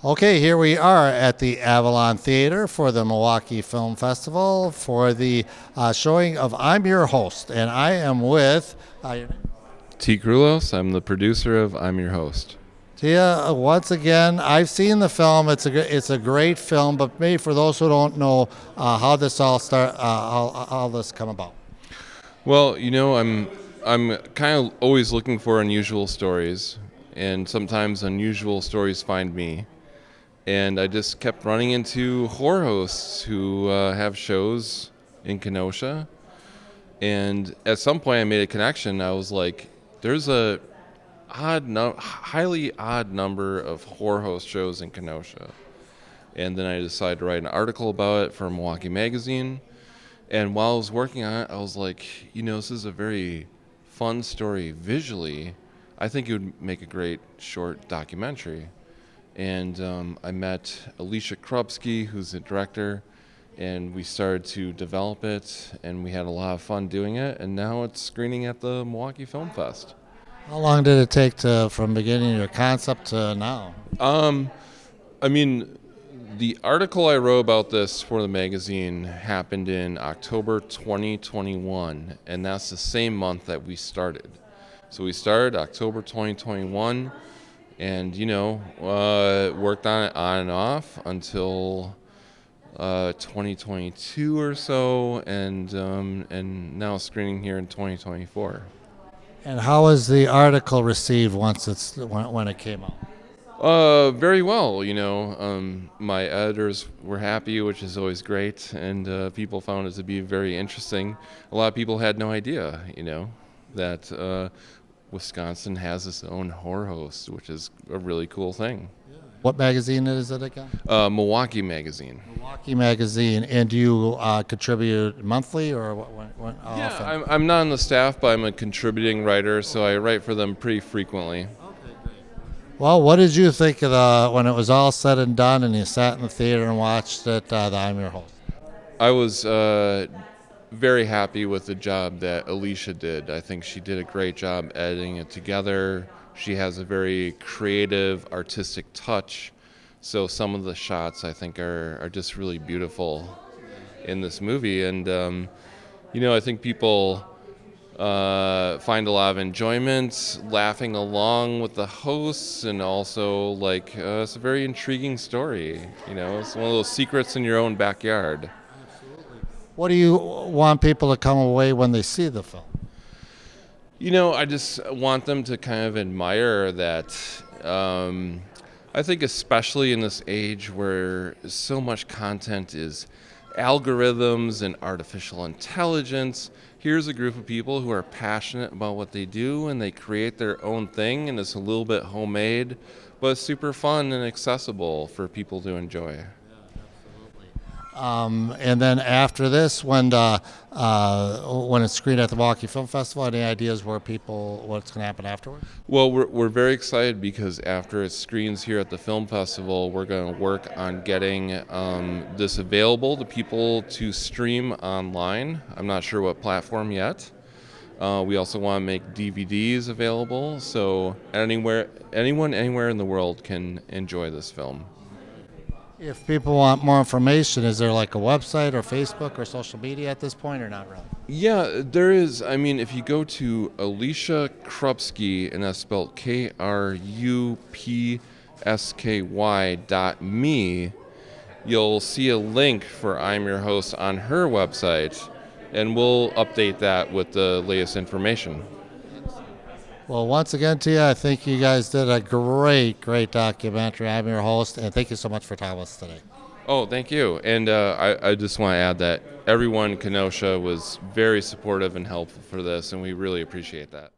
Okay, here we are at the Avalon Theater for the Milwaukee Film Festival for the showing of I'm Your Host, and I am with Tea Krulos. I'm the producer of I'm Your Host. Tia. Once again, I've seen the film. It's a great film, but maybe for those who don't know how this all start, how this come about. Well, I'm kind of always looking for unusual stories, and sometimes unusual stories find me. And I just kept running into horror hosts who have shows in Kenosha. And at some point, I made a connection. I was like, "There's a highly odd number of horror host shows in Kenosha." And then I decided to write an article about it for Milwaukee Magazine. And while I was working on it, I was like, this is a very fun story visually. I think it would make a great short documentary. And I met Alicia Krupski, who's the director, and we started to develop it, and we had a lot of fun doing it, and now it's screening at the Milwaukee Film Fest. How long did it take from beginning your concept to now? I mean, the article I wrote about this for the magazine happened in October 2021, and that's the same month that we started. So we started October 2021, and worked on it on and off until 2022 or so, and now screening here in 2024. And how was the article received when it came out? Very well. My editors were happy, which is always great, and people found it to be very interesting. A lot of people had no idea, that Wisconsin has its own horror host, which is a really cool thing. What magazine is it again? Milwaukee Magazine. Milwaukee Magazine. And do you contribute monthly or how Yeah, often? I'm not on the staff, but I'm a contributing writer, so I write for them pretty frequently. Well, what did you think of when it was all said and done and you sat in the theater and watched it, the I'm Your Host? I was very happy with the job that Alicia did. I think she did a great job editing it together. She has a very creative, artistic touch. So some of the shots I think are just really beautiful in this movie. And, I think people find a lot of enjoyment laughing along with the hosts, and also it's a very intriguing story. It's one of those secrets in your own backyard. What do you want people to come away when they see the film? I just want them to kind of admire that. I think especially in this age where so much content is algorithms and artificial intelligence, here's a group of people who are passionate about what they do, and they create their own thing, and it's a little bit homemade, but it's super fun and accessible for people to enjoy. And then after this, when it's screened at the Milwaukee Film Festival, any ideas what's going to happen afterwards? Well, we're very excited because after it screens here at the film festival, we're going to work on getting this available to people to stream online. I'm not sure what platform yet. We also want to make DVDs available, so anyone anywhere in the world can enjoy this film. If people want more information, is there like a website or Facebook or social media at this point, or not really? Yeah, there is. I mean, if you go to Alicia Krupski, and that's spelled KRUPSKY.me, you'll see a link for I'm Your Host on her website, and we'll update that with the latest information. Well, once again, Tia, I think you guys did a great documentary. I'm Your Host, and thank you so much for talking with us today. Oh, thank you. And I just want to add that everyone in Kenosha was very supportive and helpful for this, and we really appreciate that.